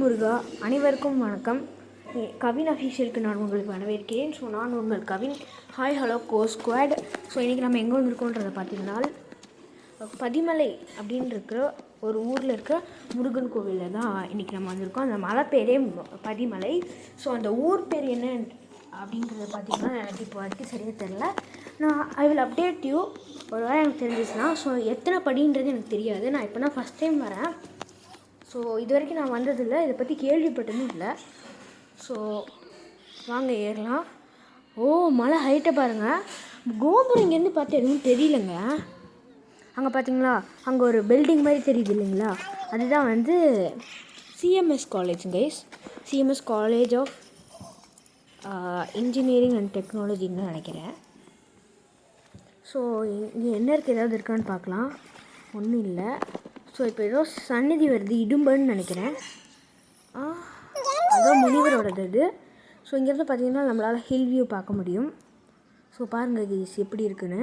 முருகா, அனைவருக்கும் வணக்கம். கவின் அஃபீஷியலுக்கு நான் உங்களுக்கு வரவேற்கிறேன். ஸோ நான் உங்கள் கவின். ஹாய் ஹலோ கோ ஸ்குவாட். ஸோ இன்றைக்கி நம்ம எங்கே வந்திருக்கோன்றதை பார்த்தீங்கன்னா பதிமலை அப்படின்னு இருக்கிற ஒரு ஊரில் இருக்க முருகன் கோவிலில் தான் இன்றைக்கி நம்ம வந்திருக்கோம். அந்த மலை பேரே பதிமலை. ஸோ அந்த ஊர் பேர் என்ன அப்படிங்கிறத பார்த்திங்கன்னா எனக்கு இப்போ வரைக்கும் சரியாக தெரில. ஐ வில் அப்டேட் யூ ஒரு வேளை எனக்கு தெரிஞ்சிச்சுன்னா. ஸோ எத்தனை படின்றது எனக்கு தெரியாது. நான் இப்போ தான் ஃபஸ்ட் டைம் வரேன். ஸோ இது வரைக்கும் நான் வந்ததில்லை, இதை பற்றி கேள்விப்பட்டதும் இல்லை. ஸோ வாங்க ஏறலாம். ஓ, மலை ஹைட்டை பாருங்கள். கோபுரம் இங்கேருந்து பார்த்து எதுவும் தெரியலங்க. அங்கே பார்த்தீங்களா, அங்கே ஒரு பில்டிங் மாதிரி தெரியுது இல்லைங்களா, அதுதான் வந்து CMS college guys. CMS college of engineering and டெக்னாலஜின்னு நினைக்கிறேன். ஸோ இங்கே என்ன இருக்குது, ஏதாவது இருக்கான்னு பார்க்கலாம். ஒன்றும் இல்லை. ஸோ இப்போ ஏதோ சந்நிதி வருது, இடும்பன்னு நினைக்கிறேன். அதுதான் முனிவரோடது அது. ஸோ இங்கேருந்து பார்த்தீங்கன்னா நம்மளால் ஹில் வியூ பார்க்க முடியும். ஸோ பாருங்கள் கீஸ் எப்படி இருக்குன்னு.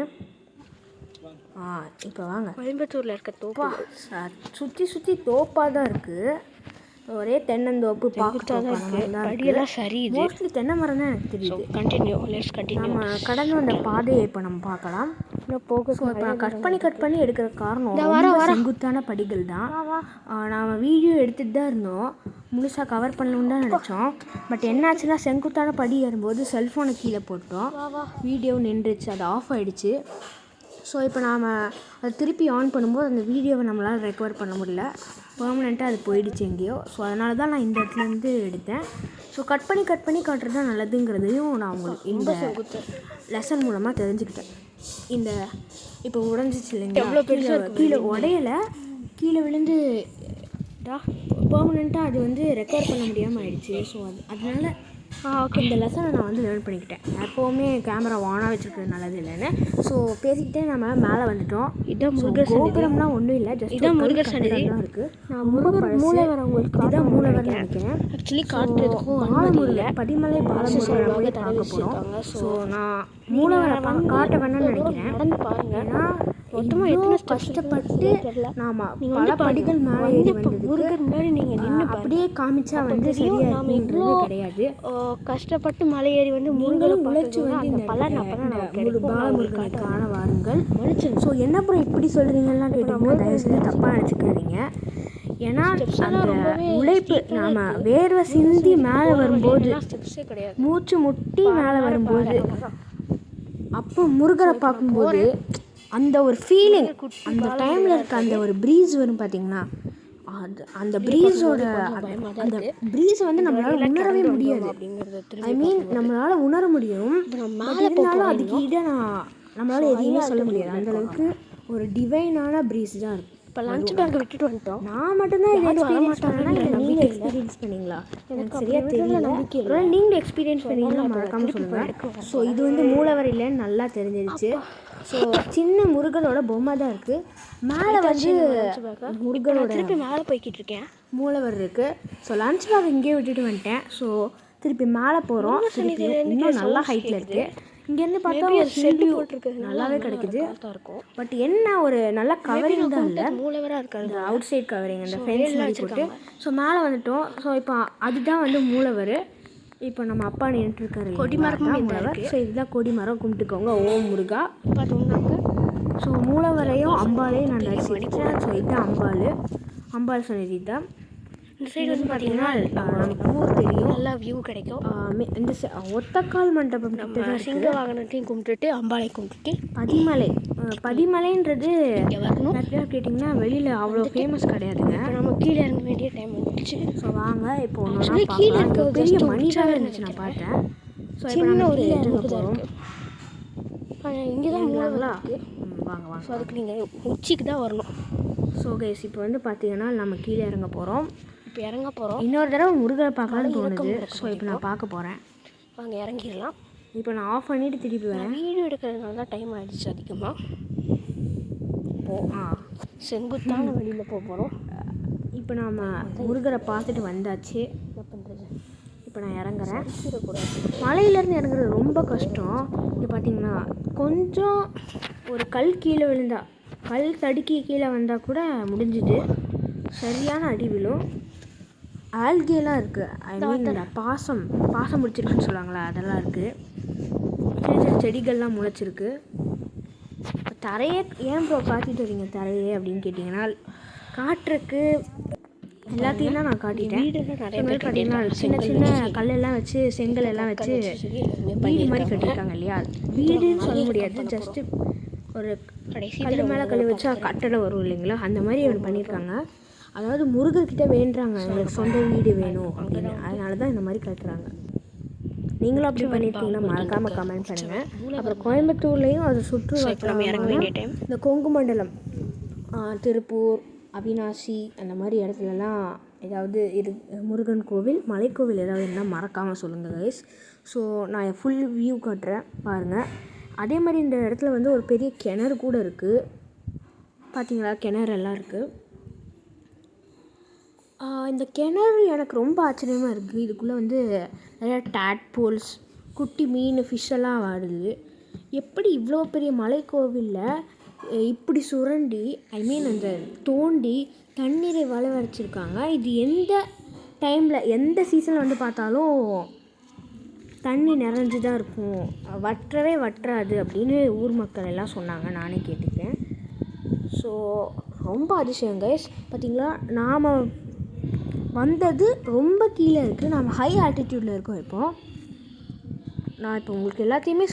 இப்போ வாங்க. கோயம்புத்தூரில் இருக்க தோப்பா சுற்றி சுற்றி தோப்பாக தான் இருக்குது. ஒரே தென்னந்தோப்பு பார்க்கலாம் இருக்குது. சரி, மோஸ்ட்லி தென்னை மரம் தான் எனக்கு தெரியுது. நம்ம கடந்து வந்த பாதையை இப்போ நம்ம பார்க்கலாம். ஸோ இப்போ கட் பண்ணி எடுக்கிற காரணம் செங்குத்தான படிகள் தான். நாம் வீடியோ எடுத்துகிட்டு தான் இருந்தோம், முழுசாக கவர் பண்ணணுன்னு தான் நினச்சோம். பட் என்னாச்சுன்னா செங்குத்தான படி ஏறும்போது செல்ஃபோனை கீழே போட்டோம், வீடியோ நின்றுச்சு, அது ஆஃப் ஆகிடுச்சு. ஸோ இப்போ நாம் அதை திருப்பி ஆன் பண்ணும்போது அந்த வீடியோவை நம்மளால் ரெக்கவர் பண்ண முடியல, பெர்மனெண்ட்டாக அது போயிடுச்சு எங்கேயோ. ஸோ அதனால தான் நான் இந்த இடத்துலேருந்து எடுத்தேன். ஸோ கட் பண்ணி காட்டுறது தான் நல்லதுங்கிறதையும் நான் உங்களுக்கு இந்த லெசன் மூலமாக தெரிஞ்சுக்கிட்டேன். இந்த இப்போ உடஞ்சிச்சு இல்லைங்களா, கீழே உடையலை, கீழே விழுந்து பெர்மனெண்ட்டாக அது வந்து ரெக்கவர் பண்ண முடியாமல் ஆயிடுச்சு. ஸோ அதனால இந்த லெசனை நான் வந்து லேர்ன் பண்ணிக்கிட்டேன். எப்போவுமே கேமரா ஆனாக வச்சுருக்கிறது நல்லது இல்லைன்னு. ஸோ பேசிக்கிட்டே நம்ம மேலே வந்துட்டோம். இதான் முருகர் கோபுரம்லாம் ஒன்றும் இல்லை, ஜஸ்ட் இதான் முருகர் சன்னதி தான் இருக்குது. நான் முருகர் மூலவர் உங்களுக்கு இதான் மூலவர் நினைக்கிறேன். ஆக்சுவலி காட்டுறதுக்கும் பாலமுருகன் பதிமலை பாலமுருகன் போய் பார்க்க போகிறோம். ஸோ நான் மூலவரை காட்ட வேணும்னு நினைக்கிறேன். நடந்து பாருங்க. ஏன்னா மொத்தமாக எத்தனை கஷ்டப்பட்டு நாம் பல படிகள் மேலே ஏறி வந்தது முருகர் முன்னாடி நீங்கள் நின்று அப்படியே காமிச்சா வந்து சரியாக இருக்குன்றது கிடையாது. கஷ்டப்பட்டு மலை ஏறி வந்து முருகனும் உழைச்சி வந்து இந்த பலன் பாலமுருகனுக்கான வாருங்கள். ஸோ என்ன அப்புறம் இப்படி சொல்கிறீங்கலாம் கேட்டீங்கன்னா தயவுசெய்து தப்பாக நினச்சிக்காதீங்க. ஏன்னா அந்த உழைப்பு நாம் வேர்வை சிந்தி மேலே வரும்போது, மூச்சு முட்டி மேலே வரும்போது, அப்போ முருகரை பார்க்கும்போது அந்த ஒரு ஃபீலிங், அந்த டைமில் இருக்க அந்த ஒரு ப்ரீஸ் வரும் பார்த்தீங்கன்னா, அந்த ப்ரீஸோட அந்த ப்ரீஸை வந்து நம்மளால் உணரவே முடியாது. ஐ மீன் நம்மளால் உணர முடியும், இருந்தாலும் அதுக்கு நம்மளால் எதையுமே சொல்ல முடியாது. அந்தளவுக்கு ஒரு டிவைனான ப்ரீஸ் தான் இருக்கும். இப்போ லஞ்ச் பேக்கை விட்டுட்டு வந்துட்டோம். நான் மட்டும்தான் இதை எக்ஸ்பீரியன்ஸ் பண்ணேன்னா இல்லை நீங்கள் எக்ஸ்பீரியன்ஸ் பண்ணீங்களா எனக்கு சரியாக தெரியல. நம்பிக்கை நீங்கள் எக்ஸ்பீரியன்ஸ் பண்ணீங்கன்னா மறக்காமல் சொல்லுங்கள். ஸோ இது வந்து மூலவர் இல்லைன்னு நல்லா தெரிஞ்சிருச்சு. ஸோ சின்ன முருகனோட பொம்மை தான் இருக்குது. மேலே வந்து முருகனோட திருப்பி மேலே போய்கிட்டு இருக்கேன், மூலவர் இருக்குது. ஸோ லஞ்ச் பேக் இங்கேயே விட்டுட்டு வந்துட்டேன். ஸோ திருப்பி மேலே போகிறோம். இன்னும் நல்லா ஹைட்டில் இருக்குது. இங்கேருந்து பார்த்தா ஒரு ஷெட் போட்டிருக்கு, நல்லாவே கிடைக்குது. பட் என்ன ஒரு நல்ல கவரிங் தான் இல்லை, மூலவராக இருக்காது, அவுட் சைட் கவரிங் அந்த ஃபென்ஸ் மாதிரி போட்டு. ஸோ மேலே வந்துட்டோம். ஸோ இப்போ அதுதான் வந்து மூலவர். இப்போ நம்ம அப்பா நின்றுருக்காரு, கொடிமரமும் மூலவர். ஸோ இதுதான் கொடிமரம், கும்பிட்டுக்கோங்க. ஓம் முருகா பார்த்தோம்னாக்க. ஸோ மூலவரையும் அம்பாலையும் நான் தரிசிச்சேன். ஸோ இதுதான் அம்பாள் சன்னதி தான். இந்த சைடு வந்து பார்த்தீங்கன்னா நமக்கு ஊர் தெரியும், நல்லா வியூ கிடைக்கும். இந்த ஒத்தக்கால் மண்டபம் சிங்க வாகனத்தையும் கும்பிட்டுட்டு அம்பாலை கும்பிட்டுட்டு பதிமலைன்றது நிறையா கேட்டிங்கன்னா வெளியில் அவ்வளோ ஃபேமஸ் கிடையாதுங்க. நம்ம கீழே இறங்க வேண்டிய டைம் வந்துச்சு. ஸோ வாங்க இப்போ கீழே இருக்க பெரிய மணிஷாக இருந்துச்சு, நான் பார்த்தேன். ஸோ சின்ன ஒரு இறங்க போகிறோம். இங்கே தான் மூலவர்களாக வாங்க. ஸோ அதுக்கு நீங்கள் உச்சிக்கு தான் வரணும். ஸோ கைஸ் இப்போ வந்து பார்த்தீங்கன்னா நம்ம கீழே இறங்க போகிறோம். இப்போ இறங்க போகிறோம். இன்னொரு தடவை முருகரை பார்க்கலான்னு தோணுது. ஸோ இப்போ நான் பார்க்க போகிறேன். வாங்க இறங்கிடலாம். இப்போ நான் ஆஃப் பண்ணிவிட்டு திருப்பி வரேன். வீடியோ எடுக்கிறதுனால தான் டைம் ஆகிடுச்சு அதிகமாக. செங்குத்தான வெளியில் போகிறோம். இப்போ நாம் முருகரை பார்த்துட்டு வந்தாச்சு. என்ன பண்ணுறது, இப்போ இப்போ நான் இறங்குறேன். மலையிலேருந்து இறங்குறது ரொம்ப கஷ்டம். இங்கே பார்த்தீங்கன்னா கொஞ்சம் ஒரு கல் கீழே விழுந்தா, கல் தடுக்கி கீழே வந்தால் கூட முடிஞ்சுது. சரியான அடி விழும். ஆல்கேலாம் இருக்குது. ஐ மீன் பாசம் முடிச்சிருக்குன்னு சொல்லுவாங்களா, அதெல்லாம் இருக்குது. சின்ன சின்ன செடிகள்லாம் முளைச்சிருக்கு. தரையே ஏன் ப்ரோ காட்டிட்டு வரீங்க தரையே அப்படின்னு கேட்டிங்கன்னா, காட்டுறக்கு எல்லாத்தையும் தான் நான் காட்டிட்டேன். நிறைய பேர் பார்த்தீங்கன்னா சின்ன சின்ன கல்லெல்லாம் வச்சு செங்கல் எல்லாம் வச்சு வீடு மாதிரி கட்டியிருக்காங்க இல்லையா. வீடுன்னு சொல்ல முடியாது, ஜஸ்ட்டு ஒரு கல் மேலே கல் வச்சா கட்டடம் வரும் இல்லைங்களா, அந்த மாதிரி அவர் பண்ணியிருக்காங்க. அதாவது முருகர்கிட்ட வேண்டுறாங்க எங்களுக்கு சொந்த வீடு வேணும் அப்படின்னு. அதனால தான் இந்த மாதிரி கட்டுறாங்க. நீங்களும் அப்படி பண்ணியிருக்கீங்கன்னா மறக்காமல் கமெண்ட் பண்ணுங்கள். அப்புறம் கோயம்புத்தூர்லேயும் அது சுற்றுலா இந்த கொங்கு மண்டலம், திருப்பூர், அவினாசி அந்த மாதிரி இடத்துலலாம் ஏதாவது முருகன் கோவில், மலைக்கோவில் ஏதாவது இருந்தால் மறக்காமல் சொல்லுங்கள் கைஸ். ஸோ நான் ஃபுல் வியூ காட்டுறேன் பாருங்கள். அதே மாதிரி இந்த இடத்துல வந்து ஒரு பெரிய கிணறு கூட இருக்குது. பார்த்தீங்களா, கிணறெல்லாம் இருக்குது. இந்த கிணறு எனக்கு ரொம்ப ஆச்சரியமாக இருக்குது. இதுக்குள்ளே வந்து நிறையா டேட்போல்ஸ், குட்டி மீன், ஃபிஷ்ஷெல்லாம் வாடுது. எப்படி இவ்வளோ பெரிய மலைக்கோவிலில் இப்படி சுரண்டி, ஐ மீன் அந்த தோண்டி தண்ணீரை வளவரைச்சிருக்காங்க. இது எந்த டைமில் எந்த சீசனில் வந்து பார்த்தாலும் தண்ணி நிறைஞ்சு தான் இருக்கும், வற்றவே வற்றாது அப்படின்னு ஊர் மக்கள் எல்லாம் சொன்னாங்க. நானே கேட்டுக்கேன். ஸோ ரொம்ப அதிசயம் கைஸ். பார்த்திங்களா, நாம் வந்தது ரொம்ப கீழே இருக்குது. நம்ம ஹை ஆல்டிடியூடில் இருக்கோம். நான் இப்போ உங்களுக்கு எல்லாத்தையுமே